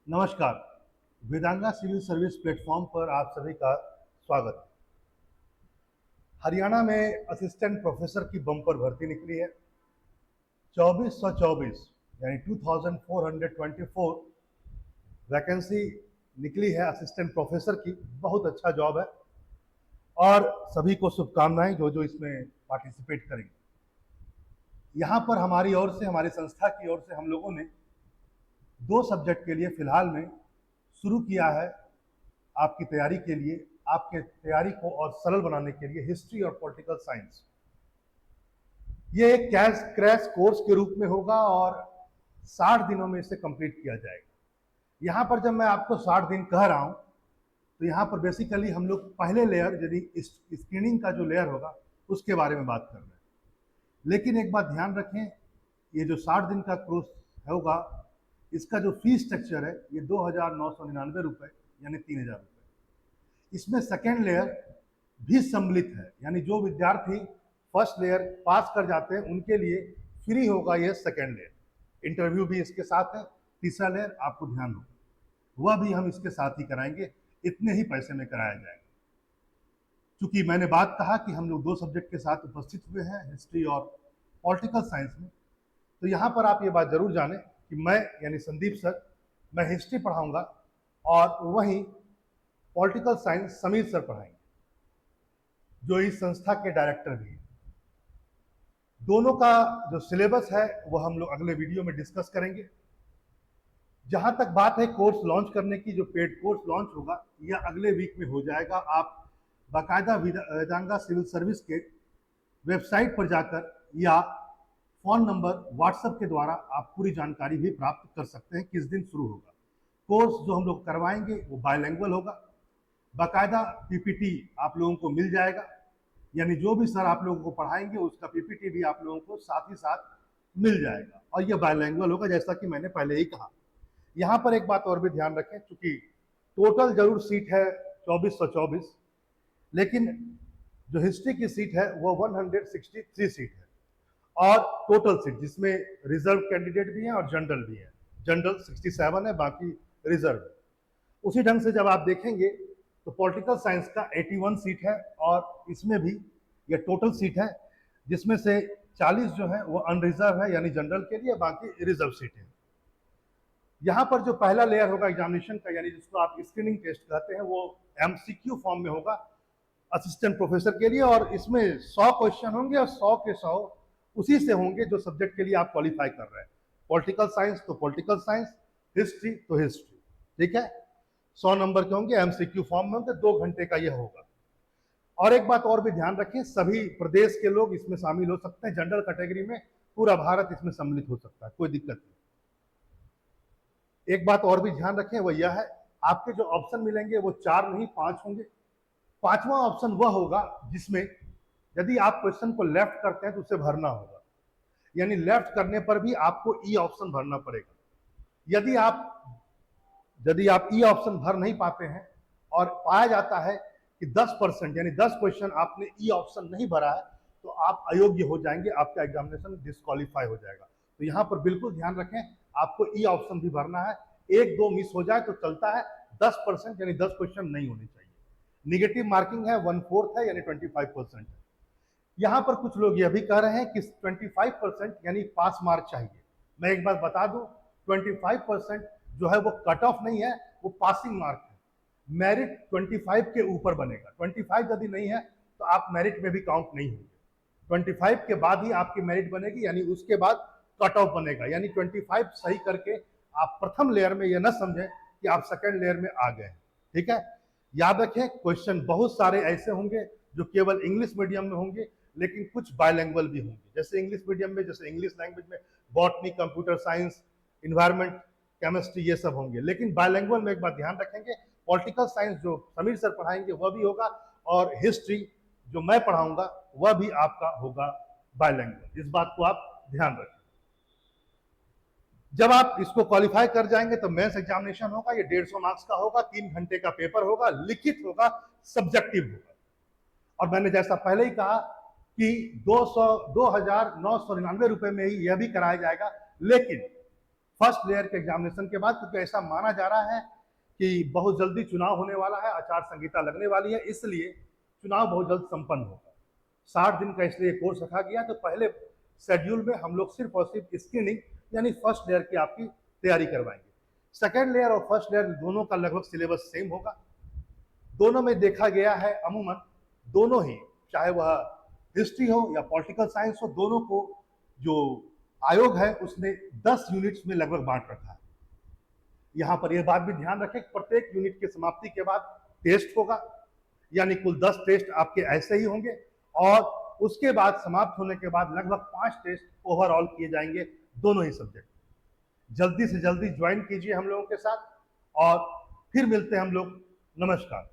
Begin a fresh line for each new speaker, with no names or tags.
नमस्कार। वेदांगा civil service platform पर आप सभी का स्वागत है। हरियाणा में असिस्टेंट प्रोफेसर की बम्पर भर्ती निकली है। 2424 यानी 2424 वैकेंसी निकली है असिस्टेंट प्रोफेसर की। बहुत अच्छा जॉब है और सभी को शुभकामनाएं जो जो इसमें पार्टिसिपेट करेंगे। यहाँ पर हमारी ओर से, हमारी संस्था की ओर से हम लोगों ने 2 सब्जेक्ट के लिए फिलहाल में शुरू किया है आपकी तैयारी के लिए, आपके तैयारी को और सरल बनाने के लिए हिस्ट्री और पॉलिटिकल साइंस। ये एक क्रैश कोर्स के रूप में होगा और 60 दिनों में इसे कंप्लीट किया जाएगा। यहाँ पर जब मैं आपको 60 दिन कह रहा हूँ तो यहाँ पर बेसिकली हम लोग पहले लेयर यदि स्क्रीनिंग का जो लेयर होगा उसके बारे में बात कर रहे हैं। लेकिन एक बात ध्यान रखें, ये जो 60 दिन का कोर्स होगा इसका जो फीस स्ट्रक्चर है ये 2,999 रुपये यानी 3,000 रुपये। इसमें सेकेंड लेयर भी सम्मिलित है, यानी जो विद्यार्थी फर्स्ट लेयर पास कर जाते हैं उनके लिए फ्री होगा ये सेकेंड लेयर। इंटरव्यू भी इसके साथ है। तीसरा लेयर आपको ध्यान हो वह भी हम इसके साथ ही कराएंगे, इतने ही पैसे में कराया जाएगा। चूंकि मैंने बात कहा कि हम लोग 2 सब्जेक्ट के साथ उपस्थित हुए हैं, हिस्ट्री और पॉलिटिकल साइंस में, तो यहाँ पर आप ये बात जरूर जानें कि मैं यानी संदीप सर, मैं हिस्ट्री पढ़ाऊंगा और वहीं पॉलिटिकल साइंस समीर सर पढ़ाएंगे जो इस संस्था के डायरेक्टर भी हैं। दोनों का जो सिलेबस है वो हम लोग अगले वीडियो में डिस्कस करेंगे। जहां तक बात है कोर्स लॉन्च करने की, जो पेड कोर्स लॉन्च होगा यह अगले वीक में हो जाएगा। आप बाकायदा वेदांगा सिविल सर्विस के वेबसाइट पर जाकर या फोन नंबर व्हाट्सएप के द्वारा आप पूरी जानकारी भी प्राप्त कर सकते हैं किस दिन शुरू होगा। कोर्स जो हम लोग करवाएंगे वो बायलैंग्वेज होगा। बाकायदा पीपीटी आप लोगों को मिल जाएगा, यानी जो भी सर आप लोगों को पढ़ाएंगे उसका पीपीटी भी आप लोगों को साथ ही साथ मिल जाएगा और यह बायलैंग्वेज होगा जैसा कि मैंने पहले ही कहा। यहाँ पर एक बात और भी ध्यान रखें, चूंकि टोटल जरूर सीट है 2424, लेकिन जो हिस्ट्री की सीट है वो 163 सीट है और टोटल सीट जिसमें रिजर्व कैंडिडेट भी हैं और जनरल भी है। जनरल 67 है, बाकी रिजर्व है। उसी ढंग से जब आप देखेंगे तो पॉलिटिकल साइंस का 81 सीट है और इसमें भी ये टोटल सीट है जिसमें से 40 जो है वो अनरिजर्व है यानी जनरल के लिए, बाकी रिजर्व सीट है। यहाँ पर जो पहला लेयर होगा एग्जामिनेशन का, यानी जिसको आप स्क्रीनिंग टेस्ट कहते हैं, वो एमसीक्यू फॉर्म में होगा असिस्टेंट प्रोफेसर के लिए और इसमें 100 क्वेश्चन होंगे और 100 के 100 उसी से होंगे जो सब्जेक्ट के लिए आप क्वालिफाई कर रहे हैं। पॉलिटिकल साइंस तो पॉलिटिकल साइंस, हिस्ट्री तो हिस्ट्री, ठीक है। 100 नंबर के होंगे, एमसीक्यू फॉर्म में होंगे, 2 घंटे का यह होगा। और एक बात और भी ध्यान रखें, सभी प्रदेश के लोग इसमें शामिल हो सकते हैं। जनरल कैटेगरी में पूरा भारत इसमें सम्मिलित हो सकता है, कोई दिक्कत नहीं। एक बात और भी ध्यान रखें वो यह है, आपके जो ऑप्शन मिलेंगे वो 4 नहीं 5 होंगे। 5वां ऑप्शन वह होगा जिसमें यदि आप क्वेश्चन को लेफ्ट करते हैं तो उसे भरना होगा, यानी लेफ्ट करने पर भी आपको ई ऑप्शन भरना पड़ेगा। यदि आप ई ऑप्शन भर नहीं पाते हैं और पाया जाता है कि 10% यानी 10 क्वेश्चन आपने ई ऑप्शन नहीं भरा है तो आप अयोग्य हो जाएंगे, आपका एग्जामिनेशन डिस्क्वालीफाई हो जाएगा। तो यहाँ पर बिल्कुल ध्यान रखें, आपको ई ऑप्शन भी भरना है। 1-2 मिस हो जाए तो चलता है, 10% यानी 10 क्वेश्चन नहीं होने चाहिए। निगेटिव मार्किंग है 1/4 है यानी 25% है। यहाँ पर कुछ लोग यह भी कह रहे हैं कि 25% यानी पास मार्क चाहिए। मैं एक बात बता दूं, 25% जो है वो कट ऑफ नहीं है, वो पासिंग मार्क है। मेरिट 25 के ऊपर बनेगा। 25 यदि नहीं है तो आप मेरिट में भी काउंट नहीं होंगे। 25 के बाद ही आपकी मेरिट बनेगी, यानी उसके बाद कट ऑफ बनेगा। यानी 25 सही करके आप प्रथम लेयर में यह न समझें कि आप सेकेंड लेयर में आ गए, ठीक है। याद रखें, क्वेश्चन बहुत सारे ऐसे होंगे जो केवल इंग्लिश मीडियम में होंगे, लेकिन कुछ बायलैंग्वेज भी होंगे। जैसे इंग्लिश मीडियम में, जैसे इंग्लिश लैंग्वेज में botany, computer science, environment, chemistry, ये सब होंगे। लेकिन बायलैंग्वेज में एक बात ध्यान रखेंगे, पॉलिटिकल साइंस जो समीर सर पढ़ाएंगे वह भी होगा और हिस्ट्री जो मैं पढ़ाऊंगा वह भी आपका होगा बायलैंग्वेज। इस बात को आप ध्यान रखें। जब आप इसको क्वालिफाई कर जाएंगे तो मेंस एग्जामिनेशन होगा, ये 150 मार्क्स का होगा, 3 घंटे का पेपर होगा, लिखित होगा, सब्जेक्टिव होगा। और मैंने जैसा पहले ही कहा कि 2,999 रुपए में ही यह भी कराया जाएगा। लेकिन फर्स्ट लेयर के एग्जामिनेशन के बाद, क्योंकि ऐसा माना जा रहा है कि बहुत जल्दी चुनाव होने वाला है, आचार संहिता लगने वाली है, इसलिए चुनाव बहुत जल्द संपन्न होगा। 60 दिन का इसलिए कोर्स रखा गया। तो पहले शेड्यूल में हम लोग सिर्फ और सिर्फ स्क्रीनिंग यानी फर्स्ट लेयर की आपकी तैयारी करवाएंगे। सेकेंड लेयर और फर्स्ट लेयर दोनों का लगभग सिलेबस सेम होगा। दोनों में देखा गया है अमूमन दोनों ही, चाहे वह हिस्ट्री हो या पॉलिटिकल साइंस हो, दोनों को जो आयोग है उसने 10 यूनिट्स में लगभग बांट रखा है। यहां पर यह बात भी ध्यान रखें कि प्रत्येक यूनिट की समाप्ति के बाद टेस्ट होगा, यानी कुल 10 टेस्ट आपके ऐसे ही होंगे, और उसके बाद समाप्त होने के बाद लगभग 5 टेस्ट ओवरऑल किए जाएंगे दोनों ही सब्जेक्ट। जल्दी से जल्दी ज्वाइन कीजिए हम लोगों के साथ, और फिर मिलते हैं हम लोग। नमस्कार।